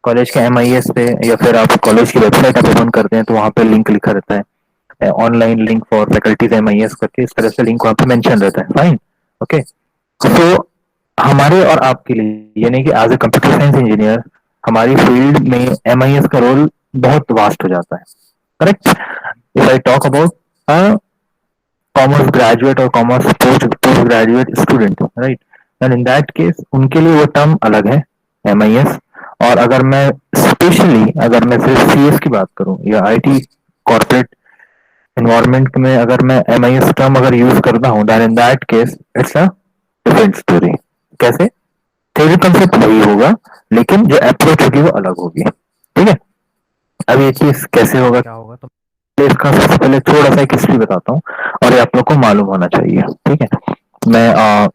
College के MIS पे या फिर आप कॉलेज की वेबसाइट आप ओपन करते हैं तो वहाँ पे लिंक लिखा रहता है, online link for faculties MIS करके, इस तरह से लिंक वहाँ पे मेंशन रहता है। Fine, okay. तो हमारे और आपके लिए यानी कि as a computer science engineer हमारी फील्ड में एमआईएस का रोल बहुत वास्ट हो जाता है, correct. If I talk about a commerce graduate और commerce post graduate student, right, and in that case उनके लिए वो टर्म अलग है, एमआईएस। और अगर मैं स्पेशली अगर मैं सिर्फ सीएस की बात करूं या आईटी कॉर्पोरेट एनवायरनमेंट में अगर मैं एमआईएस टर्म अगर यूज करता हूं, then in that case it's a different story. कैसे? थ्योरी कंसेप्ट वही होगा, लेकिन जो अप्रोच होगी वो अलग होगी, ठीक है। अब ये चीज कैसे होगा क्या होगा, तो इसका सबसे पहले थोड़ा सा एक हिस्ट्री बताता हूँ और ये आप लोग को मालूम होना चाहिए, ठीक है। मैं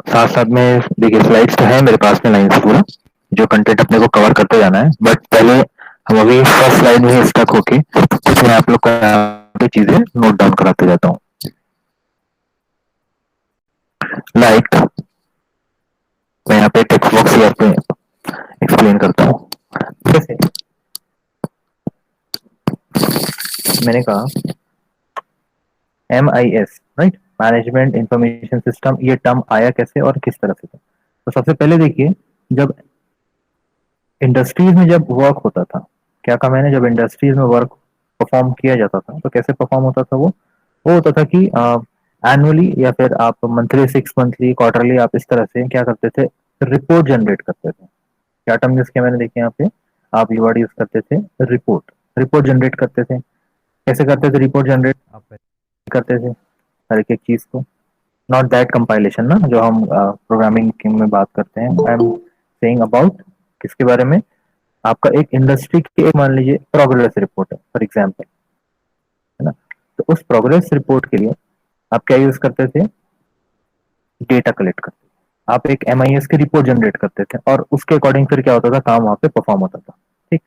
साथ साथ में देखिए स्लाइड्स तो है मेरे पास में लाइन से पूरा, जो कंटेंट अपने को कवर करते जाना है, बट पहले हम अभी फर्स्ट स्लाइड में स्टक होके कुछ मैं आप लोग को चीजें नोट डाउन कराते जाता हूँ। लाइक मैं यहाँ पे टेक्स्ट बॉक्स या पे एक्सप्लेन करता हूँ। जैसे मैंने कहा MIS, right, management information system, ये टर्म आया कैसे और किस तरह से था। तो सबसे पहले देखिए, जब इंडस्ट्रीज में जब वर्क होता था, क्या कहा मैंने, जब इंडस्ट्रीज में वर्क परफॉर्म किया जाता था तो कैसे परफॉर्म होता था वो होता था कि एनुअली या फिर आप मंथली, 6 मंथली, क्वार्टरली, आप इस तरह से क्या करते थे, रिपोर्ट जनरेट करते थे। क्या टर्म यूज किया मैंने, देखिए यहाँ पे आप ये वर्ड यूज करते थे, रिपोर्ट। रिपोर्ट जनरेट करते थे। कैसे करते थे रिपोर्ट जनरेट, आप करते थे हर एक चीज को, नॉट दैट कंपाइलेशन ना, जो हम प्रोग्रामिंग में बात करते हैं। आई एम सेइंग अबाउट किसके बारे में, आपका एक इंडस्ट्री की एक मान लीजिए प्रोग्रेस रिपोर्ट है फॉर एग्जांपल, है ना। तो उस प्रोग्रेस रिपोर्ट के लिए आप क्या यूज करते थे, डेटा कलेक्ट करते थे, आप एक एमआईएस की रिपोर्ट जनरेट करते थे और उसके अकॉर्डिंग फिर क्या होता था, काम वहां पे परफॉर्म होता था, ठीक।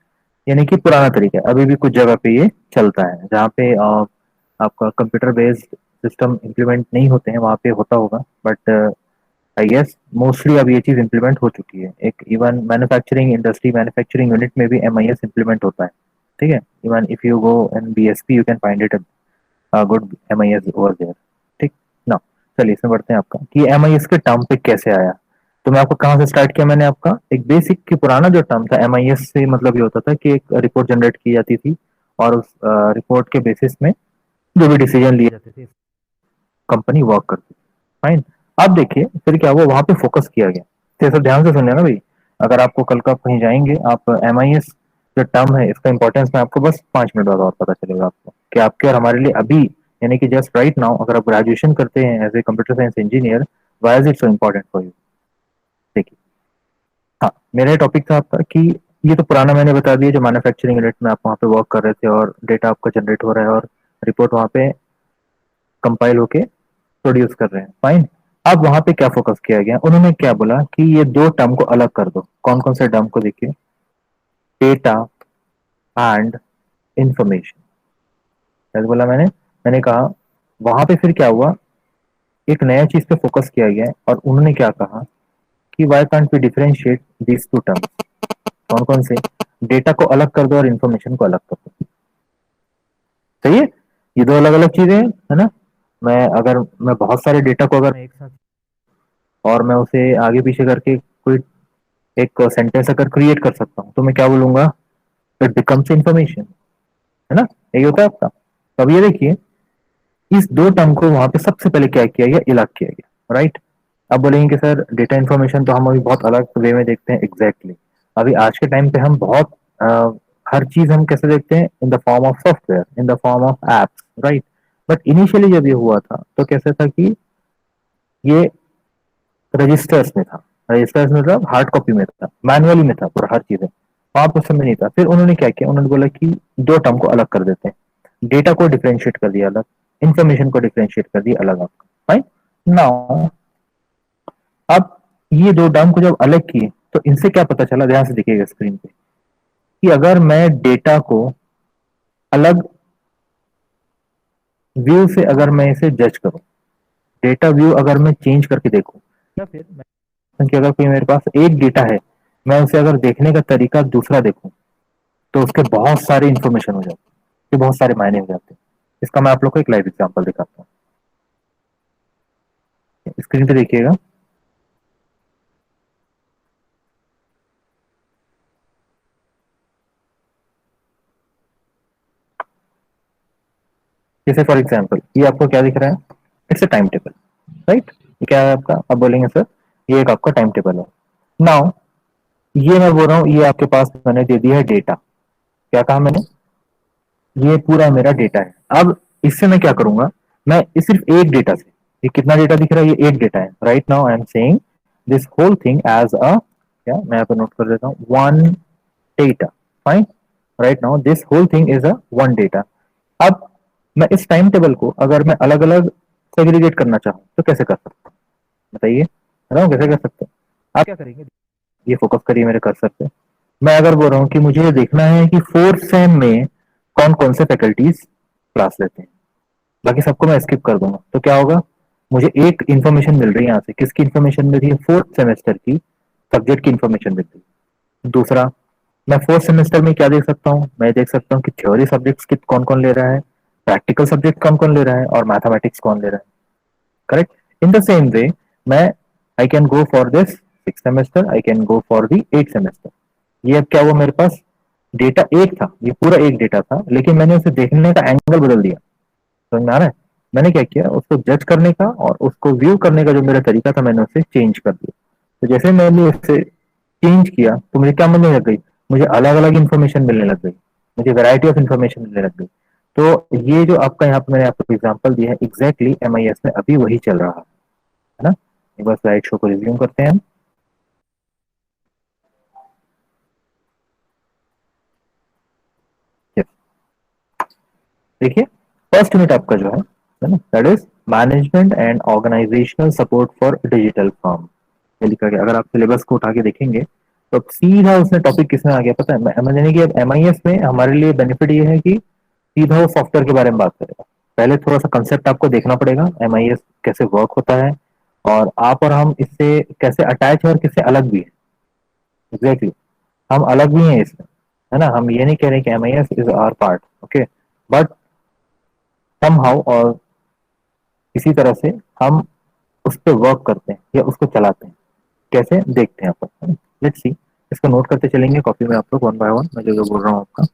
यानी कि पुराना तरीका है, अभी भी कुछ जगह पे ये चलता है, जहाँ पे आपका कंप्यूटर बेस्ड सिस्टम इंप्लीमेंट नहीं होते हैं वहां पे होता होगा, बट आई गेस मोस्टली अब ये चीज इंप्लीमेंट हो चुकी है। एक even manufacturing industry, manufacturing unit में भी एमआईएस इंप्लीमेंट होता है, ठीक है। Even if you go in BSP you can find it good MIS over there, ठीक ना। चलिए इसमें बढ़ते हैं आपका कि एमआईएस के टर्म पे कैसे आया। तो मैं आपको कहाँ से स्टार्ट किया, मैंने आपका एक बेसिक की पुराना जो टर्म था एमआईएस से, मतलब ये होता था कि एक रिपोर्ट जनरेट की जाती थी और उस रिपोर्ट के बेसिस में जो भी डिसीजन लिए जाते थे कंपनी वर्क करती थी, फाइन। अब देखिए फिर क्या हुआ, वहां पे फोकस किया गया। तो ये सब ध्यान से सुनिए ना भाई, अगर आपको कल का कहीं जाएंगे आप, एमआईएस जो टर्म है इसका इंपॉर्टेंस मैं आपको बस 5 मिनट बाद और पता चलेगा आपको कि आपके और हमारे लिए अभी, यानी कि जस्ट राइट नाउ, अगर आप ग्रेजुएशन करते हैं as a computer science engineer, why is it so important for you. देखिए, हाँ, मेरा टॉपिक था आपका कि ये तो पुराना मैंने बता दिया, जो मैन्युफैक्चरिंग यूनिट में आप वहाँ पे वर्क कर रहे थे और डेटा आपका जनरेट हो रहा है और रिपोर्ट वहाँ पे कंपाइल होके प्रोड्यूस कर रहे हैं, फाइन। अब वहां पे क्या फोकस किया गया, उन्होंने क्या बोला कि ये दो टर्म को अलग कर दो। कौन कौन से टर्म को, देखिए, डेटा एंड इंफॉर्मेशन, जैसे बोला मैंने कहा वहां पे फिर क्या हुआ, एक नया चीज पे फोकस किया गया है और उन्होंने क्या कहा कि why can't we differentiate these two terms. कौन कौन से, डेटा को अलग कर दो और इन्फॉर्मेशन को अलग कर दो, सही है। ये दो अलग अलग चीजें हैं, है ना। मैं बहुत सारे डेटा को अगर एक साथ और मैं उसे आगे पीछे करके कोई एक सेंटेंस अगर क्रिएट कर सकता हूँ तो मैं क्या बोलूंगा, इट बिकम्स इंफॉर्मेशन, है ना। यही होता है आपका। तो अब ये देखिए, इस दो टर्म को वहां पे सबसे पहले क्या किया गया, अलग किया गया, राइट। अब बोलेंगे कि सर डेटा इन्फॉर्मेशन तो हम अभी बहुत अलग वे में देखते हैं, एग्जैक्टली अभी आज के टाइम पे हम बहुत हर चीज हम कैसे देखते हैं, in the form of software, in the form of apps, right. But initially जब ये हुआ था तो कैसे था कि ये रजिस्टर्स में था, रजिस्टर्स में मतलब हार्ड कॉपी में था, मैनुअली में था पूरा हर चीजें, वहां पर समय नहीं था। फिर उन्होंने क्या किया, उन्होंने बोला कि दो टर्म को अलग कर देते हैं, डेटा को डिफ्रेंशिएट कर दिया अलग, इंफॉर्मेशन को डिफ्रेंशिएट कर दिया अलग आपका, फाइन। नाउ अब ये दो टर्म को जब अलग किए तो इनसे क्या पता चला, ध्यान से देखिएगा स्क्रीन पे, कि अगर मैं डेटा को अलग व्यू से अगर मैं इसे जज करूं, डेटा व्यू अगर मैं चेंज करके देखूं, या फिर मैं कि अगर कोई मेरे पास एक डेटा है, मैं उसे अगर देखने का तरीका दूसरा देखूं, तो उसके बहुत सारे इंफॉर्मेशन हो जाते हैं, बहुत सारे मायने हो जाते हैं। इसका मैं आप लोग को एक लाइव एग्जांपल दिखाता हूँ, स्क्रीन पे देखिएगा। जैसे फॉर एग्जांपल ये आपको क्या दिख रहा है, it's a time table, right. ये क्या है आपका, अब बोलेंगे सर ये एक आपका टाइम टेबल है। नाउ ये मैं बोल रहा हूँ, ये आपके पास मैंने दे दिया है डेटा। क्या कहा मैंने, ये पूरा मेरा डेटा है। अब इससे मैं क्या करूंगा, मैं इस सिर्फ एक डेटा से, ये कितना डेटा दिख रहा है, ये एक डेटा है। Right now I am saying this whole thing as a, क्या मैं यहाँ पे नोट कर देता हूँ, one data, fine. Right now this whole thing is a one data. अब मैं इस टाइम टेबल को अगर मैं अलग अलग सेग्रीगेट करना चाहूँ तो कैसे कर सकता हूँ, बताइए, बताओ कैसे कर सकते हैं। आप क्या करेंगे, ये फोकस करिए मेरे कर्सर पे। मैं अगर बोल रहा हूँ कि मुझे ये देखना है कि फोर्थ सेम में कौन कौन से फैकल्टीज क्लास लेते हैं, बाकी सबको मैं स्किप कर दूंगा, तो क्या होगा, मुझे एक इन्फॉर्मेशन मिल रही है यहाँ से, किसकी इन्फॉर्मेशन मिल रही है, फोर्थ सेमेस्टर की सब्जेक्ट की इन्फॉर्मेशन मिल रही है। दूसरा, मैं फोर्थ सेमेस्टर में क्या देख सकता हूँ, मैं देख सकता हूँ कि थ्योरी सब्जेक्ट्स कित कौन कौन ले रहा है, प्रैक्टिकल सब्जेक्ट कौन कौन ले रहा है, और मैथमेटिक्स कौन ले रहा है। Correct. In the same way मैं, I can go for this six semester, I can go for the eight semester. ये अब क्या हुआ, मेरे पास डेटा एक था, ये पूरा एक डेटा था, लेकिन मैंने उसे देखने का एंगल बदल दिया। समझ में आ रहा है, मैंने क्या किया, उसको जज करने का और उसको व्यू करने का जो मेरा तरीका था, मैंने उसे चेंज कर दिया। तो जैसे मैंने उसे चेंज किया तो मुझे क्या मिलने लग गई, मुझे अलग अलग इन्फॉर्मेशन मिलने लग गई, मुझे वैरायटी ऑफ इन्फॉर्मेशन मिलने लग गई। तो ये जो आपका यहाँ पे मैंने आपको एग्जांपल दिया है, एग्जैक्टली एमआईएस में अभी वही चल रहा है ना। एक बार स्लाइड शो को रिज्यूम करते हैं हम। Yes, देखिए फर्स्ट यूनिट आपका जो है ना, that is management and organisational support for digital firm, ये लिखा गया। अगर आप सिलेबस को उठा के देखेंगे तो अब सीधा उसमें टॉपिक किसमें आ गया पता है, यानी कि अब एमआईएस में हमारे लिए बेनिफिट ये है कि सीधा वो सॉफ्टवेयर के बारे में बात करेगा। पहले थोड़ा सा कंसेप्ट आपको देखना पड़ेगा, एमआईएस कैसे वर्क होता है, और आप और हम इससे कैसे अटैच है और किससे अलग भी है। एग्जैक्टली हम अलग भी हैं इसमें, है ना। हम ये नहीं कह रहे कि MIS is our part, okay, but somehow और इसी तरह से हम उस पर वर्क करते हैं या उसको चलाते हैं, कैसे देखते हैं अपन। लेट्स सी, इसको नोट करते चलेंगे कॉपी में आप लोग वन बाय वन, मैं जो जो बोल रहा हूँ आपका।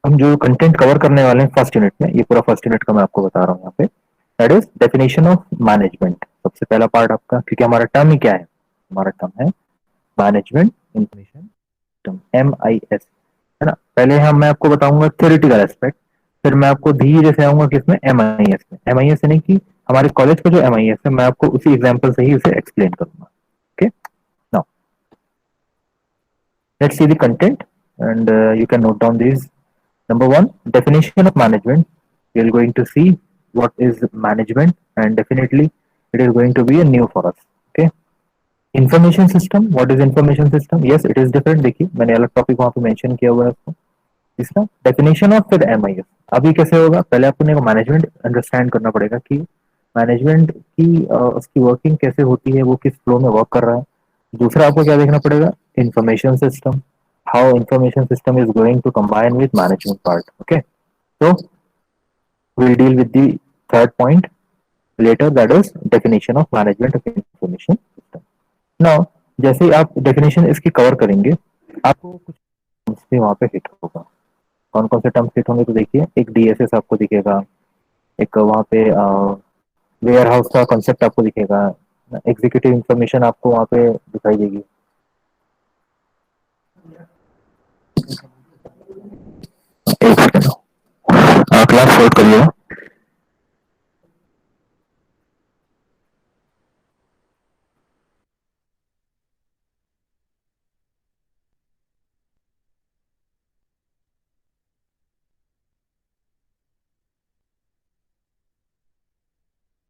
हम जो कंटेंट कवर करने वाले हैं फर्स्ट यूनिट में, ये पूरा फर्स्ट यूनिट का मैं आपको बता रहा हूँ यहाँ पे, that is definition of management. सबसे पहला पार्ट आपका, क्योंकि हमारा टर्म ही क्या है, हमारा टर्म है मैनेजमेंट इंफॉर्मेशन सिस्टम, MIS, है ना। पहले हम मैं आपको बताऊंगा थ्योरेटिकल एस्पेक्ट, फिर मैं आपको धीरे से आऊंगा किसमें, MIS में। MIS यानी कि हमारे कॉलेज का जो MIS है, मैं आपको उसी एग्जाम्पल से ही उसे एक्सप्लेन करूंगा। Okay, now let's see the content and you can note down this. Number one, definition of management. We are going to see what is management, and definitely it is going to be a new for us. Okay. Information system. What is information system? Yes, it is different. देखिए मैंने अलग topic वहाँ पे mention किया हुआ है उसको। इसका डेफिनेशन ऑफ फिर MIS अभी कैसे होगा, पहले आपको मैनेजमेंट अंडरस्टैंड करना पड़ेगा कि मैनेजमेंट की उसकी वर्किंग कैसे होती है, वो किस फ्लो में वर्क कर रहा है। दूसरा आपको क्या देखना पड़ेगा, information system, how information system is going to combine with management part. Okay, so we'll deal with the third point later, that is definition of management of information system. Now जैसे ही आप डेफिनेशन इसकी cover करेंगे, आपको कुछ terms भी वहाँ पे hit होगा। कौन कौन से टर्म्स हिट होंगे, तो देखिए एक DSS आपको दिखेगा, एक वहाँ पे वेयर हाउस का कॉन्सेप्ट आपको दिखेगा, एग्जीक्यूटिव इंफॉर्मेशन आपको वहाँ पे दिखाई देगी। एक सेकंड, क्लास शॉर्ट करिएगा।